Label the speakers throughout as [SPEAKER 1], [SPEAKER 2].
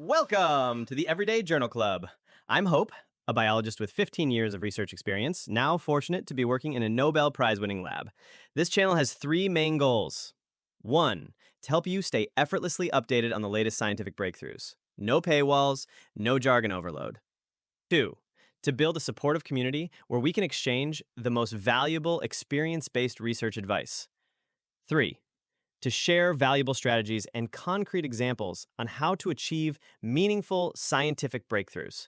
[SPEAKER 1] Welcome to the Everyday Journal Club. I'm Hope, a biologist with 15 years of research experience, now fortunate to be working in a Nobel Prize-winning lab. This channel has three main goals. One, to help you stay effortlessly updated on the latest scientific breakthroughs. No paywalls, no jargon overload. Two, to build a supportive community where we can exchange the most valuable experience-based research advice. Three, to share valuable strategies and concrete examples on how to achieve meaningful scientific breakthroughs.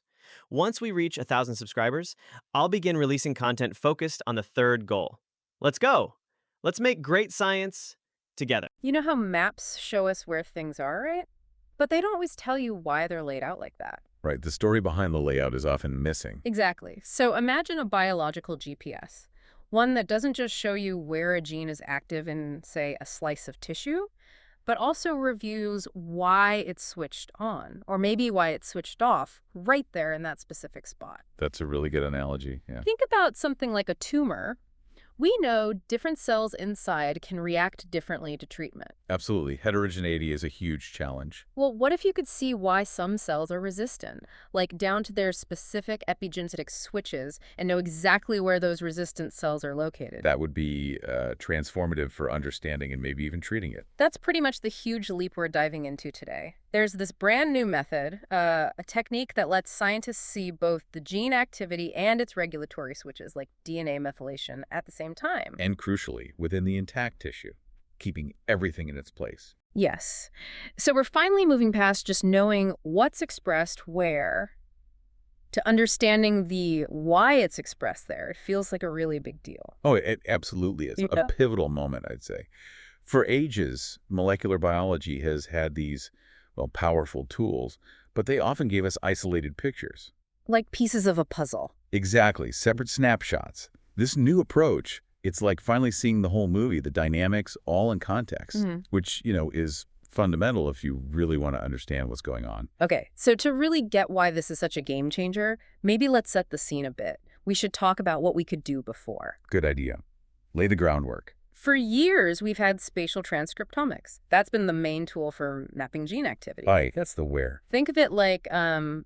[SPEAKER 1] Once we reach 1,000 subscribers, I'll begin releasing content focused on the third goal. Let's go! Let's make great science together.
[SPEAKER 2] You know how maps show us where things are, right? But they don't always tell you why they're laid out like that.
[SPEAKER 3] Right, the story behind the layout is often missing.
[SPEAKER 2] Exactly. So imagine a biological GPS. One that doesn't just show you where a gene is active in, say, a slice of tissue, but also reviews why it's switched on, or maybe why it's switched off right there in that specific spot.
[SPEAKER 3] That's a really good analogy, yeah.
[SPEAKER 2] Think about something like a tumor. We know different cells inside can react differently to treatment.
[SPEAKER 3] Absolutely. Heterogeneity is a huge challenge.
[SPEAKER 2] Well, what if you could see why some cells are resistant, like down to their specific epigenetic switches, and know exactly where those resistant cells are located?
[SPEAKER 3] That would be transformative for understanding and maybe even treating it.
[SPEAKER 2] That's pretty much the huge leap we're diving into today. There's this brand new method, a technique that lets scientists see both the gene activity and its regulatory switches, like DNA methylation, at the same time.
[SPEAKER 3] And crucially, within the intact tissue, keeping everything in its place.
[SPEAKER 2] Yes. So we're finally moving past just knowing what's expressed where to understanding the why it's expressed there. It feels like a really big deal.
[SPEAKER 3] Oh, it absolutely is.
[SPEAKER 2] Yeah.
[SPEAKER 3] A pivotal moment, I'd say. For ages, molecular biology has had these, well, powerful tools, but they often gave us isolated pictures.
[SPEAKER 2] Like pieces of a puzzle.
[SPEAKER 3] Exactly. Separate snapshots. This new approach, it's like finally seeing the whole movie, the dynamics, all in context, which, is fundamental if you really want to understand what's going on.
[SPEAKER 2] Okay, so to really get why this is such a game changer, maybe let's set the scene a bit. We should talk about what we could do before.
[SPEAKER 3] Good idea. Lay the groundwork.
[SPEAKER 2] For years, we've had spatial transcriptomics. That's been the main tool for mapping gene activity.
[SPEAKER 3] Right, that's the where.
[SPEAKER 2] Think of it like a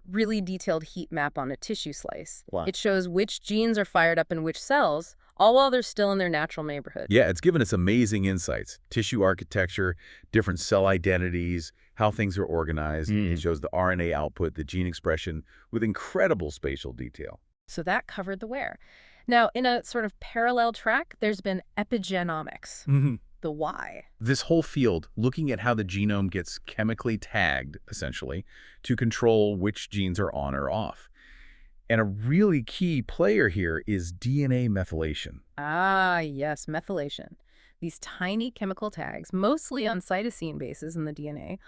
[SPEAKER 2] really detailed heat map on a tissue slice.
[SPEAKER 1] Wow.
[SPEAKER 2] It shows which genes are fired up in which cells, all while they're still in their natural neighborhood.
[SPEAKER 3] Yeah, it's given us amazing insights. Tissue architecture, different cell identities, how things are organized. It shows the RNA output, the gene expression, with incredible spatial detail.
[SPEAKER 2] So that covered the where. Now, in a sort of parallel track, there's been epigenomics, the why.
[SPEAKER 3] This whole field, looking at how the genome gets chemically tagged, essentially, to control which genes are on or off. And a really key player here is DNA methylation.
[SPEAKER 2] Ah, yes, methylation. These tiny chemical tags, mostly on cytosine bases in the DNA,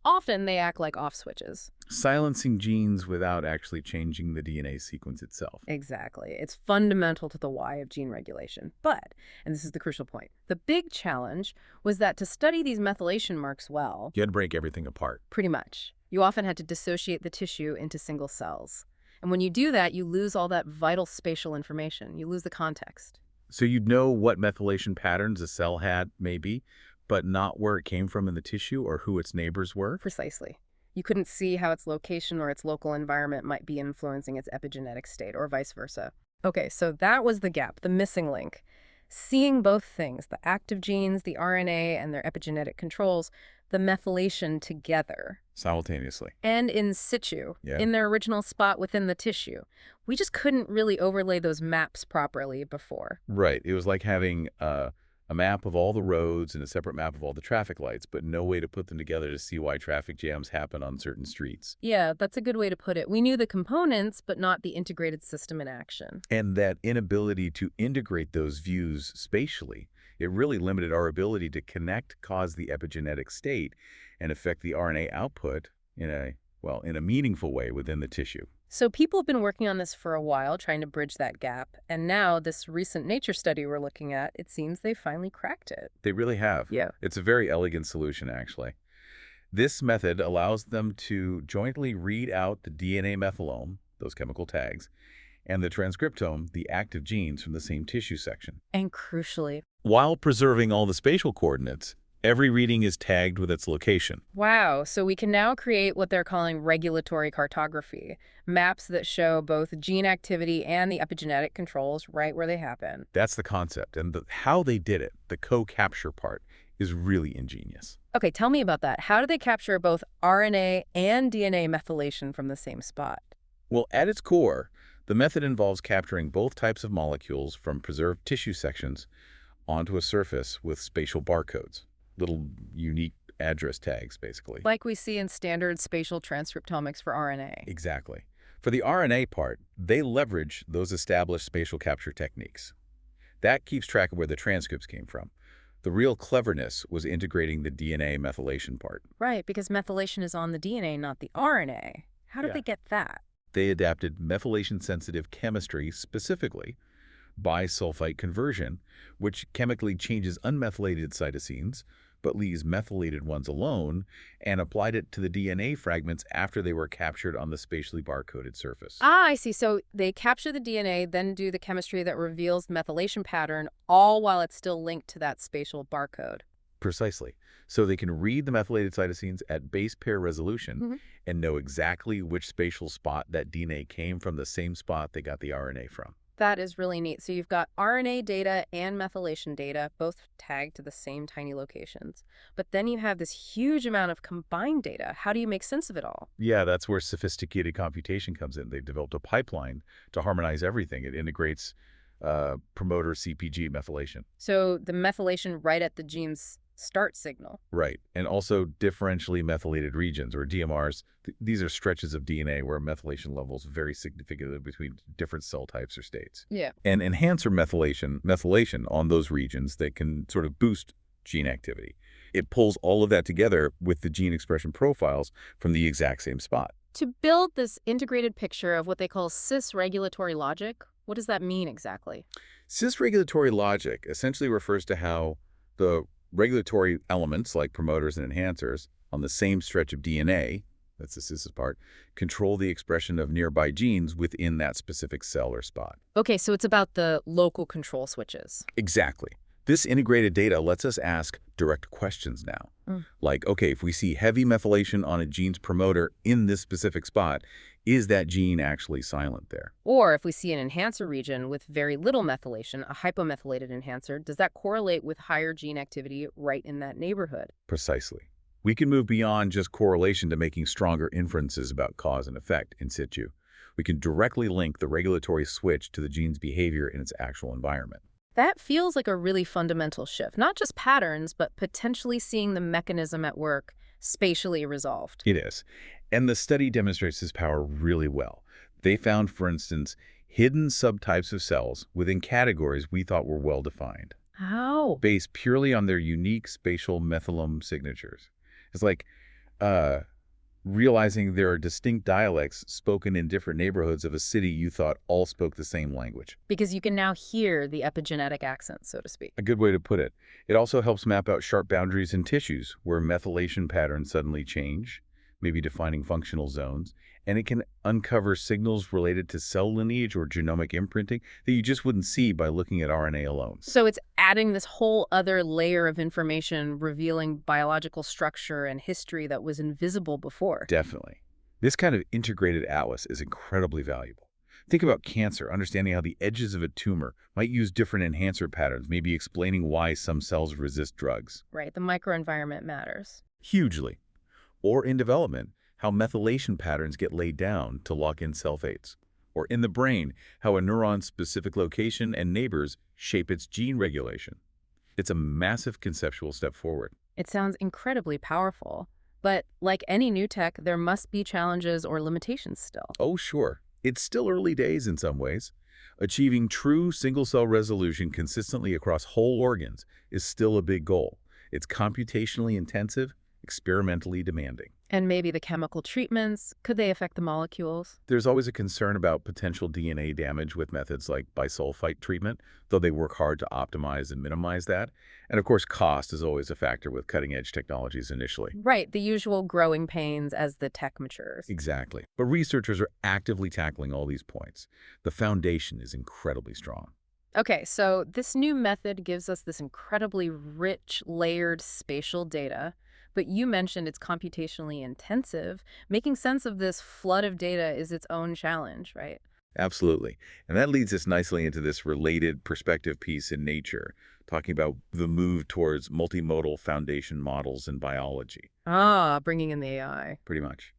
[SPEAKER 2] often they act like off switches.
[SPEAKER 3] Silencing genes without actually changing the DNA sequence itself.
[SPEAKER 2] Exactly. It's fundamental to the why of gene regulation. But, and this is the crucial point, the big challenge was that to study these methylation marks well,
[SPEAKER 3] You had to break everything apart.
[SPEAKER 2] pretty much, you often had to dissociate the tissue into single cells. And when you do that, you lose all that vital spatial information. You lose the context.
[SPEAKER 3] So you'd know what methylation patterns a cell had, maybe, but not where it came from in the tissue or who its neighbors were?
[SPEAKER 2] Precisely. You couldn't see how its location or its local environment might be influencing its epigenetic state, or vice versa. Okay, so that was the gap, the missing link. Seeing both things, the active genes, the RNA, and their epigenetic controls, the methylation together.
[SPEAKER 3] Simultaneously.
[SPEAKER 2] And in situ,
[SPEAKER 3] Yeah.
[SPEAKER 2] in their original spot within the tissue. We just couldn't really overlay those maps properly before.
[SPEAKER 3] Right. It was like having a map of all the roads and a separate map of all the traffic lights, but no way to put them together to see why traffic jams happen on certain streets.
[SPEAKER 2] Yeah, that's a good way to put it. We knew the components, but not the integrated system in action.
[SPEAKER 3] And that inability to integrate those views spatially, it really limited our ability to connect, cause the epigenetic state, and affect the RNA output in a meaningful way within the tissue.
[SPEAKER 2] So people have been working on this for a while, trying to bridge that gap. And now this recent Nature study we're looking at, it seems they finally cracked it.
[SPEAKER 3] They really have.
[SPEAKER 2] Yeah.
[SPEAKER 3] It's a very elegant solution, actually. This method allows them to jointly read out the DNA methylome, those chemical tags, and the transcriptome, the active genes from the same tissue section,
[SPEAKER 2] And crucially,
[SPEAKER 3] while preserving all the spatial coordinates Every reading is tagged with its location.
[SPEAKER 2] Wow, so we can now create what they're calling regulatory cartography, maps that show both gene activity and the epigenetic controls right where they happen.
[SPEAKER 3] That's the concept, and how they did it, the co-capture part, is really ingenious.
[SPEAKER 2] Okay, tell me about that. How do they capture both RNA and DNA methylation from the same spot?
[SPEAKER 3] Well, at its core, the method involves capturing both types of molecules from preserved tissue sections onto a surface with spatial barcodes, little unique address tags, basically.
[SPEAKER 2] Like we see in standard spatial transcriptomics for RNA.
[SPEAKER 3] Exactly. For the RNA part, they leverage those established spatial capture techniques. That keeps track of where the transcripts came from. The real cleverness was integrating the DNA methylation part.
[SPEAKER 2] Right, because methylation is on the DNA, not the RNA. How did they get that?
[SPEAKER 3] They adapted methylation-sensitive chemistry, specifically bisulfite conversion, which chemically changes unmethylated cytosines, but leaves methylated ones alone, and applied it to the DNA fragments after they were captured on the spatially barcoded surface.
[SPEAKER 2] Ah, I see. So they capture the DNA, then do the chemistry that reveals the methylation pattern, all while it's still linked to that spatial barcode.
[SPEAKER 3] Precisely. So they can read the methylated cytosines at base pair resolution and know exactly which spatial spot that DNA came from, the same spot they got the RNA from.
[SPEAKER 2] That is really neat. So you've got RNA data and methylation data, both tagged to the same tiny locations. But then you have this huge amount of combined data. How do you make sense of it all?
[SPEAKER 3] Yeah, that's where sophisticated computation comes in. They've developed a pipeline to harmonize everything. It integrates promoter CpG methylation.
[SPEAKER 2] So the methylation right at the gene's start signal.
[SPEAKER 3] Right. And also differentially methylated regions, or DMRs. These are stretches of DNA where methylation levels vary significantly between different cell types or states.
[SPEAKER 2] Yeah.
[SPEAKER 3] And enhancer methylation on those regions that can sort of boost gene activity. It pulls all of that together with the gene expression profiles from the exact same spot.
[SPEAKER 2] To build this integrated picture of what they call cis-regulatory logic, what does that mean exactly?
[SPEAKER 3] Cis-regulatory logic essentially refers to how the regulatory elements, like promoters and enhancers, on the same stretch of DNA, that's the cis part, control the expression of nearby genes within that specific cell or spot.
[SPEAKER 2] Okay, so it's about the local control switches.
[SPEAKER 3] Exactly. This integrated data lets us ask direct questions now. Like, okay, if we see heavy methylation on a gene's promoter in this specific spot, is that gene actually silent there?
[SPEAKER 2] Or if we see an enhancer region with very little methylation, a hypomethylated enhancer, does that correlate with higher gene activity right in that neighborhood?
[SPEAKER 3] Precisely. We can move beyond just correlation to making stronger inferences about cause and effect in situ. We can directly link the regulatory switch to the gene's behavior in its actual environment.
[SPEAKER 2] That feels like a really fundamental shift, not just patterns, but potentially seeing the mechanism at work spatially resolved.
[SPEAKER 3] It is. And the study demonstrates this power really well. They found, for instance, hidden subtypes of cells within categories we thought were well-defined,
[SPEAKER 2] How?
[SPEAKER 3] based purely on their unique spatial methylome signatures. It's like realizing there are distinct dialects spoken in different neighborhoods of a city you thought all spoke the same language.
[SPEAKER 2] Because you can now hear the epigenetic accent, so to speak.
[SPEAKER 3] A good way to put it. It also helps map out sharp boundaries in tissues where methylation patterns suddenly change, maybe defining functional zones, and it can uncover signals related to cell lineage or genomic imprinting that you just wouldn't see by looking at RNA alone.
[SPEAKER 2] So it's adding this whole other layer of information, revealing biological structure and history that was invisible before.
[SPEAKER 3] Definitely. This kind of integrated atlas is incredibly valuable. Think about cancer, understanding how the edges of a tumor might use different enhancer patterns, maybe explaining why some cells resist drugs.
[SPEAKER 2] Right, the microenvironment matters.
[SPEAKER 3] Hugely. Or in development, how methylation patterns get laid down to lock in cell fates. Or in the brain, how a neuron's specific location and neighbors shape its gene regulation. It's a massive conceptual step forward.
[SPEAKER 2] It sounds incredibly powerful. But like any new tech, there must be challenges or limitations still.
[SPEAKER 3] Oh, sure. It's still early days in some ways. Achieving true single-cell resolution consistently across whole organs is still a big goal. It's computationally intensive, experimentally demanding.
[SPEAKER 2] And maybe the chemical treatments, could they affect the molecules?
[SPEAKER 3] There's always a concern about potential DNA damage with methods like bisulfite treatment, though they work hard to optimize and minimize that. And of course, cost is always a factor with cutting-edge technologies initially.
[SPEAKER 2] Right, the usual growing pains as the tech matures.
[SPEAKER 3] Exactly. But researchers are actively tackling all these points. The foundation is incredibly strong.
[SPEAKER 2] Okay, so this new method gives us this incredibly rich, layered spatial data, but you mentioned it's computationally intensive. Making sense of this flood of data is its own challenge, right?
[SPEAKER 3] Absolutely. And that leads us nicely into this related perspective piece in Nature, talking about the move towards multimodal foundation models in biology,
[SPEAKER 2] Ah, bringing in the AI.
[SPEAKER 3] pretty much.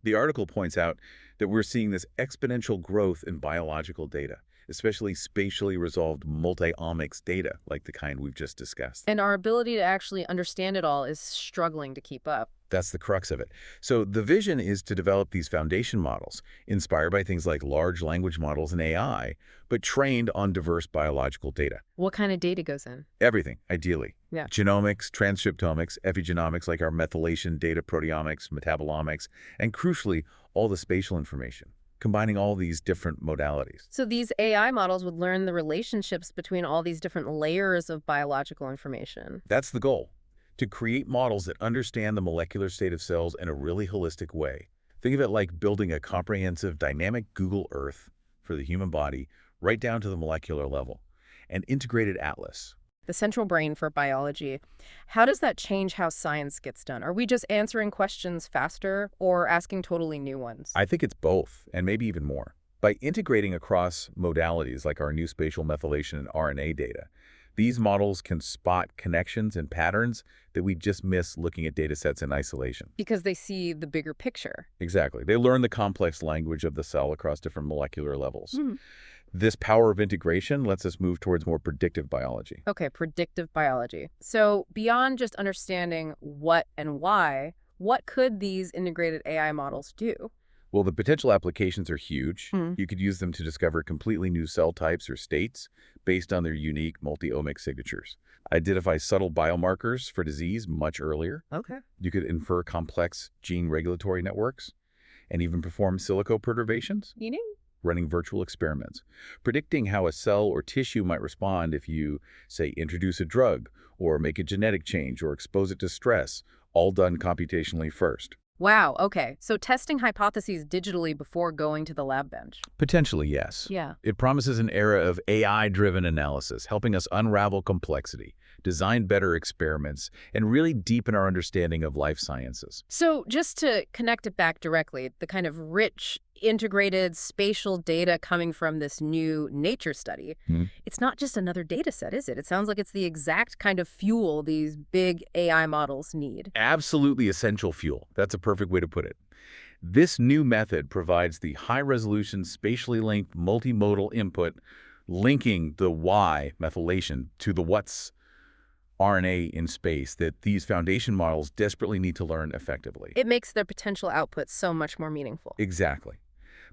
[SPEAKER 3] The article points out that we're seeing this exponential growth in biological data, especially spatially resolved multi-omics data, like the kind we've just discussed.
[SPEAKER 2] And our ability to actually understand it all is struggling to keep up.
[SPEAKER 3] That's the crux of it. So the vision is to develop these foundation models, inspired by things like large language models and AI, but trained on diverse biological data.
[SPEAKER 2] What kind of data goes in?
[SPEAKER 3] Everything, ideally.
[SPEAKER 2] Yeah.
[SPEAKER 3] Genomics, transcriptomics, epigenomics like our methylation data, proteomics, metabolomics, and crucially, all the spatial information, combining all these different modalities.
[SPEAKER 2] So these AI models would learn the relationships between all these different layers of biological information.
[SPEAKER 3] That's the goal, to create models that understand the molecular state of cells in a really holistic way. Think of it like building a comprehensive dynamic Google Earth for the human body, right down to the molecular level, an integrated atlas.
[SPEAKER 2] The central brain for biology. How does that change how science gets done? Are we just answering questions faster or asking totally new ones?
[SPEAKER 3] I think it's both, and maybe even more. By integrating across modalities like our new spatial methylation and RNA data, these models can spot connections and patterns that we just miss looking at datasets in isolation.
[SPEAKER 2] Because they see the bigger picture.
[SPEAKER 3] Exactly. They learn the complex language of the cell across different molecular levels.
[SPEAKER 2] Hmm.
[SPEAKER 3] This power of integration lets us move towards more predictive biology.
[SPEAKER 2] Okay, predictive biology. So beyond just understanding what and why, what could these integrated AI models do?
[SPEAKER 3] Well, the potential applications are huge.
[SPEAKER 2] Hmm.
[SPEAKER 3] You could use them to discover completely new cell types or states based on their unique multi-omic signatures. Identify subtle biomarkers for disease much earlier.
[SPEAKER 2] Okay.
[SPEAKER 3] You could infer complex gene regulatory networks and even perform silico perturbations,
[SPEAKER 2] Meaning?
[SPEAKER 3] running virtual experiments, predicting how a cell or tissue might respond if you, say, introduce a drug or make a genetic change or expose it to stress, all done computationally first.
[SPEAKER 2] Wow, okay. So testing hypotheses digitally before going to the lab bench.
[SPEAKER 3] Potentially, yes.
[SPEAKER 2] Yeah.
[SPEAKER 3] It promises an era of AI-driven analysis, helping us unravel complexity, design better experiments, and really deepen our understanding of life sciences.
[SPEAKER 2] So just to connect it back directly, the kind of rich, integrated spatial data coming from this new nature study, it's not just another data set, is it? It sounds like it's the exact kind of fuel these big AI models need.
[SPEAKER 3] Absolutely essential fuel. That's a perfect way to put it. This new method provides the high-resolution, spatially linked multimodal input, linking the Y methylation to the what's RNA in space that these foundation models desperately need to learn effectively.
[SPEAKER 2] It makes their potential output so much more meaningful.
[SPEAKER 3] Exactly.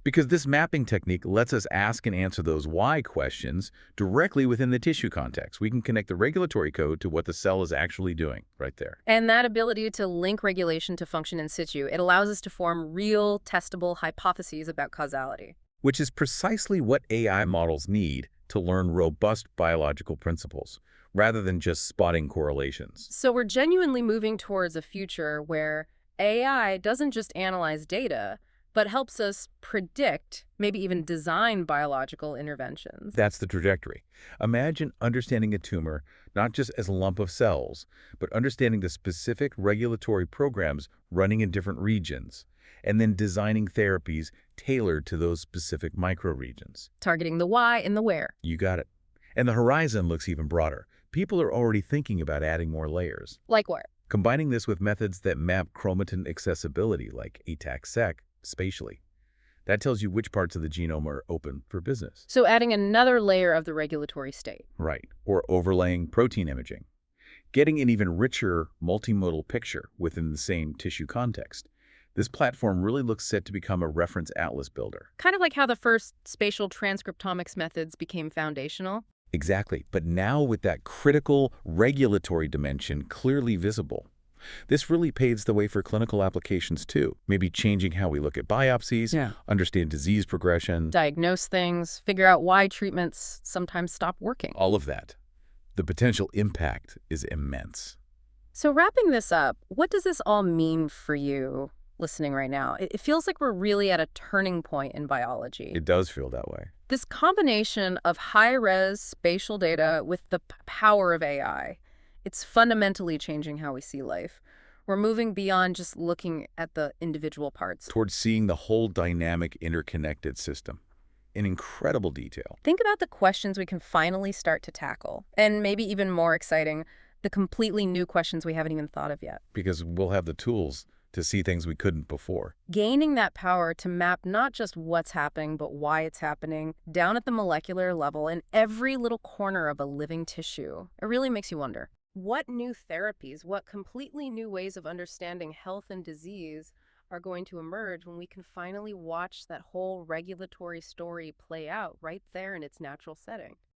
[SPEAKER 3] Because this mapping technique lets us ask and answer those why questions directly within the tissue context. We can connect the regulatory code to what the cell is actually doing right there.
[SPEAKER 2] And that ability to link regulation to function in situ, it allows us to form real, testable hypotheses about causality.
[SPEAKER 3] Which is precisely what AI models need to learn robust biological principles, rather than just spotting correlations.
[SPEAKER 2] So we're genuinely moving towards a future where AI doesn't just analyze data, but helps us predict, maybe even design biological interventions.
[SPEAKER 3] That's the trajectory. Imagine understanding a tumor not just as a lump of cells, but understanding the specific regulatory programs running in different regions, and then designing therapies tailored to those specific microregions.
[SPEAKER 2] Targeting the why and the where.
[SPEAKER 3] You got it. And the horizon looks even broader. People are already thinking about adding more layers.
[SPEAKER 2] Like what?
[SPEAKER 3] Combining this with methods that map chromatin accessibility, like ATAC-seq, spatially. That tells you which parts of the genome are open for business.
[SPEAKER 2] So adding another layer of the regulatory state.
[SPEAKER 3] Right. Or overlaying protein imaging. Getting an even richer multimodal picture within the same tissue context. This platform really looks set to become a reference atlas builder.
[SPEAKER 2] Kind of like how the first spatial transcriptomics methods became foundational.
[SPEAKER 3] Exactly. But now with that critical regulatory dimension clearly visible. This really paves the way for clinical applications too, maybe changing how we look at biopsies, understand disease progression.
[SPEAKER 2] Diagnose things, figure out why treatments sometimes stop working.
[SPEAKER 3] All of that. The potential impact is immense.
[SPEAKER 2] So wrapping this up, what does this all mean for you? listening right now. It feels like we're really at a turning point in biology.
[SPEAKER 3] It does feel that way.
[SPEAKER 2] This combination of high-res spatial data with the power of AI, it's fundamentally changing how we see life. We're moving beyond just looking at the individual parts.
[SPEAKER 3] Towards seeing the whole dynamic, interconnected system in incredible detail.
[SPEAKER 2] Think about the questions we can finally start to tackle, and maybe even more exciting, the completely new questions we haven't even thought of yet.
[SPEAKER 3] Because we'll have the tools to see things we couldn't before.
[SPEAKER 2] Gaining that power to map not just what's happening, but why it's happening, down at the molecular level in every little corner of a living tissue. It really makes you wonder, what new therapies, what completely new ways of understanding health and disease are going to emerge when we can finally watch that whole regulatory story play out right there in its natural setting?